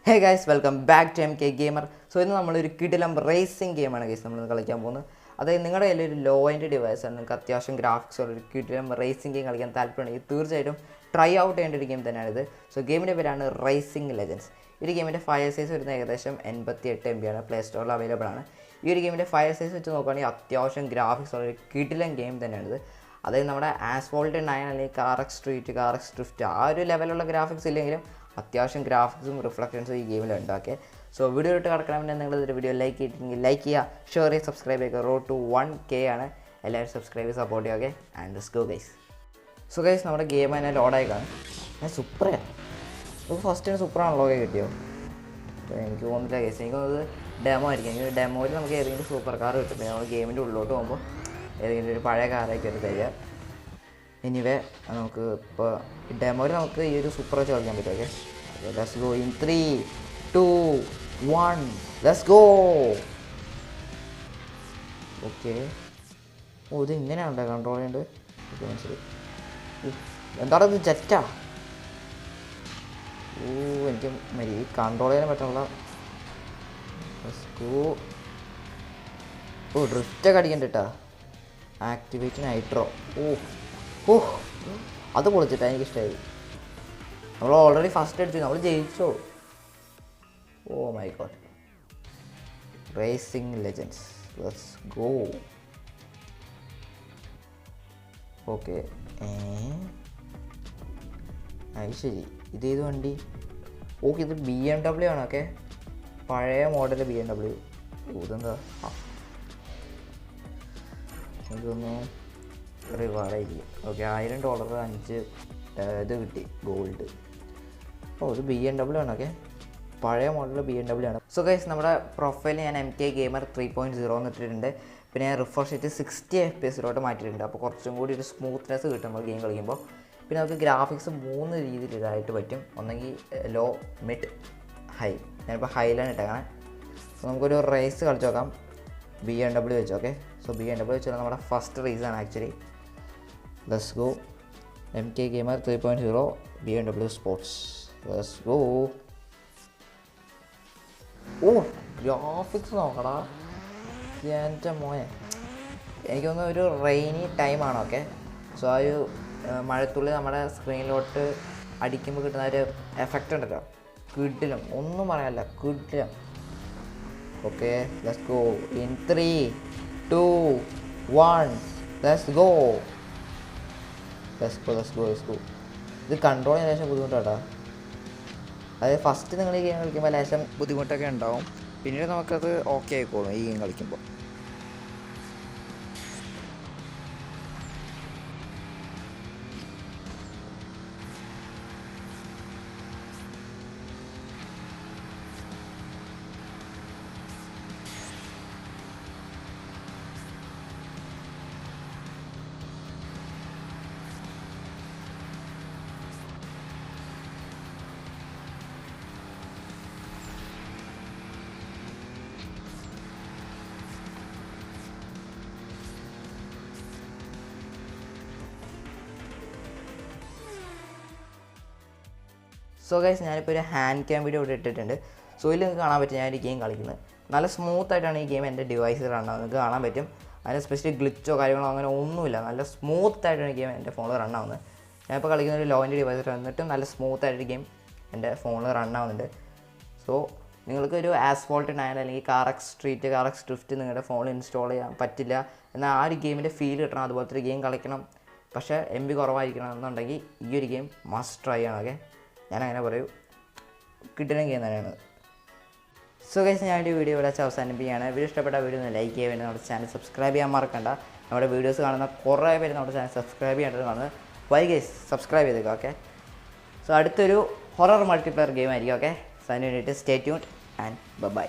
Hey guys welcome back to MK gamer. So ഇന്ന് നമ്മളൊരു കിടിലം റേസിംഗ് ഗെയിമാണ് ഗൈസ് നമ്മൾ കളിക്കാൻ പോകുന്നത്. അതായത് നിങ്ങളുടെ കയ്യിൽ ഒരു ലോ എൻഡ് ഡിവൈസാണ്, നിങ്ങൾക്ക് അത്യാവശ്യം ഗ്രാഫിക്സ് ഉള്ള ഒരു കിടിലം റേസിംഗ് ഗെയിം കളിക്കാൻ താല്പര്യമുണ്ടെങ്കിൽ തീർച്ചയായിട്ടും ട്രൈ ഔട്ട് ചെയ്യേണ്ട ഒരു ഗെയിം തന്നെയാണിത്. സോ ഗെയിമിൻ്റെ പേരാണ് റേസിംഗ് ലെജൻഡ്സ്. ഈ ഒരു ഗെയിമിൻ്റെ ഫയൽ സൈസ് വരുന്നത് ഏകദേശം 88 MB ആണ്. പ്ലേ സ്റ്റോറിൽ അവൈലബിൾ ആണ്. ഈ ഒരു ഗെയിമിൻ്റെ ഫയൽ സൈസ് വെച്ച് നോക്കുകയാണെങ്കിൽ അത്യാവശ്യം ഗ്രാഫിക്സ് ഉള്ള ഒരു കിടിലം ഗെയിം തന്നെയാണിത്. അതായത് നമ്മുടെ ആസ്ഫോൾട്ട് 9 അല്ലെങ്കിൽ കാർ സ്ട്രീറ്റ്, കാർ ഡ്രിഫ്റ്റ് ആ ഒരു ലെവലുള്ള ഗ്രാഫിക്സ് ഇല്ലെങ്കിലും അത്യാവശ്യം ഗ്രാഫിക്സും റിഫ്ലക്ഷൻസും ഈ ഗെയിമിൽ ഉണ്ടാക്കിയ. സോ വീഡിയോ ഇട്ട് കിടക്കണമെന്ന് നിങ്ങളിതൊരു വീഡിയോ ലൈക്ക് ചെയ്തിട്ടുണ്ടെങ്കിൽ ലൈക്ക് ചെയ്യുക, ഷെയർ ചെയ്യുക, സബ്സ്ക്രൈബ് ചെയ്യുക. റോഡ് ടു 1K ആണ്. എല്ലാവരും സബ്സ്ക്രൈബ് ചെയ്ത് സപ്പോർട്ട് ചെയ്യുക. And let's go guys. So guys നമ്മുടെ ഗെയിം തന്നെ ലോഡായി കാണും. ഞാൻ സൂപ്പറാണ്. ഇപ്പോൾ ഫസ്റ്റ് സൂപ്പറാണല്ലോ കിട്ടിയോ? എനിക്ക് തോന്നുന്നില്ല ഗൈസ്, എനിക്ക് തോന്നുന്നത് ഡെമോ ആയിരിക്കും. എനിക്ക് ഡെമോയിൽ നമുക്ക് ഏതെങ്കിലും സൂപ്പർ കാർ കിട്ടും. നമ്മൾ ഗെയിമിൻ്റെ ഉള്ളിലോട്ട് പോകുമ്പോൾ ഏതെങ്കിലും ഒരു പഴയ കാറായിരിക്കും അത് തരിക. എനിവേ നമുക്ക് ഇപ്പോൾ ഡെമോയിൽ നമുക്ക് ഈ ഒരു സൂപ്പർ വെച്ച് കളിക്കാൻ പറ്റും. Okay, let's go in 3, 2, 1 let's go. Okay, ഓ ഇത് ഇങ്ങനെയാണല്ലോ കൺട്രോൾ ചെയ്യേണ്ടത്. ഓക്കെ മനസ്സിലായി. എന്താണ് ഇത്, ജെറ്റാ? ഓ എനിക്ക് ഈ കൺട്രോൾ ചെയ്യാൻ പറ്റുള്ള. Let's go. ഓ ഡ്രിഫ്റ്റൊക്കെ അടിക്കണ്ട. Activate nitro. ഓ അത് പൊളിച്ചിട്ടാണ് എനിക്കിഷ്ടമായി. നമ്മൾ ഓൾറെഡി ഫസ്റ്റ് അടിച്ചു, നമ്മൾ ജയിച്ചോ. Oh my God, racing legends let's go. Okay, അത് ശരി. ഇതേത് വണ്ടി? ഓക്കെ, ഇത് BMW ആണ്. ഓക്കെ, പഴയ മോഡൽ BMW. ഇതെന്താ? എനിക്കൊന്ന് റിവാർഡായിരിക്കും. ഓക്കെ, $1000 5 ഇത് കിട്ടി ഗോൾഡ്. ഓ ഇത് BMW ആണ്. ഓക്കെ, പഴയ മോഡൽ BMW ആണ്. സോ ഗൈസ് നമ്മുടെ പ്രൊഫൈൽ ഞാൻ MK ഗെയിമർ 3.0 എന്ന് ഇട്ടിട്ടുണ്ട്. പിന്നെ ഞാൻ റിഫ്രഷ് ചെയ്ത് 60 FPS മാറ്റിയിട്ടുണ്ട്. അപ്പോൾ കുറച്ചും കൂടി ഒരു സ്മൂത്ത്നെസ് കിട്ടും നമ്മൾ ഗെയിം കളിക്കുമ്പോൾ. പിന്നെ നമുക്ക് ഗ്രാഫിക്സ് 3 രീതിയിൽ ഇതായിട്ട് പറ്റും. ഒന്നെങ്കിൽ ലോ, മിഡ്, ഹൈ. ഞാനിപ്പോൾ ഹൈലാണ് ഇട്ടേക്കണേ. സോ നമുക്കൊരു റേസ് കളിച്ച് നോക്കാം. BMW വെച്ച്. ഓക്കെ, സോ BMW വെച്ചാൽ നമ്മുടെ ഫസ്റ്റ് റേസാണ് actually. Let's go. MK gamer 3.0 BMW sports. Let's go. ഓ ഗ്രാഫിക്സ് നോക്കടാ എൻ്റെ മോനെ. എനിക്കൊന്ന് ഒരു റെയിനി ടൈമാണ്. ഓക്കെ, സോ ആ ഒരു മഴത്തുള്ളി നമ്മുടെ സ്ക്രീനിലോട്ട് അടിക്കുമ്പോൾ കിട്ടുന്ന ഒരു എഫക്റ്റ് ഉണ്ടല്ലോ, കിടിലം. ഒന്നും പറയാനില്ല, കിടിലം. Okay, let's go in 3, 2, 1 let's go. Let's go. ഇത് കൺട്രോൾ ചെയ്യാൻ ലേശം ബുദ്ധിമുട്ടാട്ടോ. അതായത് ഫസ്റ്റ് നിങ്ങൾ ഈ ഗെയിം കളിക്കുമ്പോൾ ലേശം ബുദ്ധിമുട്ടൊക്കെ ഉണ്ടാവും. പിന്നീട് നമുക്കത് ഓക്കെ ആയിക്കോളും ഈ ഗെയിം കളിക്കുമ്പോൾ. സോ ഗൈസ് ഞാനിപ്പോൾ ഒരു ഹാൻഡ് ക്യാം വീഡിയോ ഇവിടെ ഇട്ടിട്ടുണ്ട്. സോ ഇതിൽ നിങ്ങൾക്ക് കാണാൻ പറ്റും ഞാൻ ഒരു ഗെയിം കളിക്കുന്നത്. നല്ല സ്മൂത്തായിട്ടാണ് ഈ ഗെയിം എൻ്റെ ഡിവൈസിൽ റൺ ആവുന്നത്. നിങ്ങൾക്ക് കാണാൻ പറ്റും. അതിന് സ്പെഷ്യലി ഗ്ലിച്ചോ കാര്യങ്ങളോ അങ്ങനെ ഒന്നുമില്ല. നല്ല സ്മൂത്തായിട്ടാണ് ഈ ഗെയിം എൻ്റെ ഫോണിൽ റൺ ആവുന്നത്. ഞാനിപ്പോൾ കളിക്കുന്ന ഒരു ലോ എൻ്റെ ഡിവൈസിൽ വന്നിട്ടും നല്ല സ്മൂത്തായിട്ടൊരു ഗെയിം എൻ്റെ ഫോണിൽ റൺ ആവുന്നുണ്ട്. സോ നിങ്ങൾക്ക് ഒരു ആസ്ഫോൾട്ട് 9 അല്ലെങ്കിൽ കാർ സ്ട്രീറ്റ്, കാർ ഡ്രിഫ്റ്റ് നിങ്ങളുടെ ഫോണിൽ ഇൻസ്റ്റാൾ ചെയ്യാൻ പറ്റില്ല. എന്നാൽ ആ ഒരു ഗെയിമിൻ്റെ ഫീൽ കിട്ടണം, അതുപോലത്തെ ഒരു ഗെയിം കളിക്കണം, പക്ഷേ MB കുറവായിരിക്കണം എന്നുണ്ടെങ്കിൽ ഈ ഒരു ഗെയിം മസ്റ്റ് ട്രൈ ആണ്. ഓക്കെ, ഞാനങ്ങനെ പറയൂ, കിട്ടുന്ന ഗെയിം തന്നെയാണ്. സോ ഗൈസ് ഞാൻ ഈ വീഡിയോ ഇവിടെ അവസാനിപ്പിക്കുകയാണ്. വീഡിയോ ഇഷ്ടപ്പെട്ട വീഡിയോ ഒന്ന് ലൈക്ക് ചെയ്യാൻ വേണ്ടി നമ്മുടെ ചാനൽ സബ്സ്ക്രൈബ് ചെയ്യാൻ മറക്കണ്ട. നമ്മുടെ വീഡിയോസ് കാണുന്ന കുറേ പേര് നമ്മുടെ ചാനൽ സബ്സ്ക്രൈബ് ചെയ്യേണ്ടത് കാണുന്നത്. വൈ ഗൈസ് സബ്സ്ക്രൈബ് ചെയ്തേക്കുക. ഓക്കെ, സോ അടുത്തൊരു ഹൊറർ മൾട്ടിപ്ലെയർ ഗെയിം ആയിരിക്കും. ഓക്കെ, സോ അതിന് വേണ്ടിയിട്ട് സ്റ്റേ ട്യൂൺഡ് ആൻഡ് ബൈ.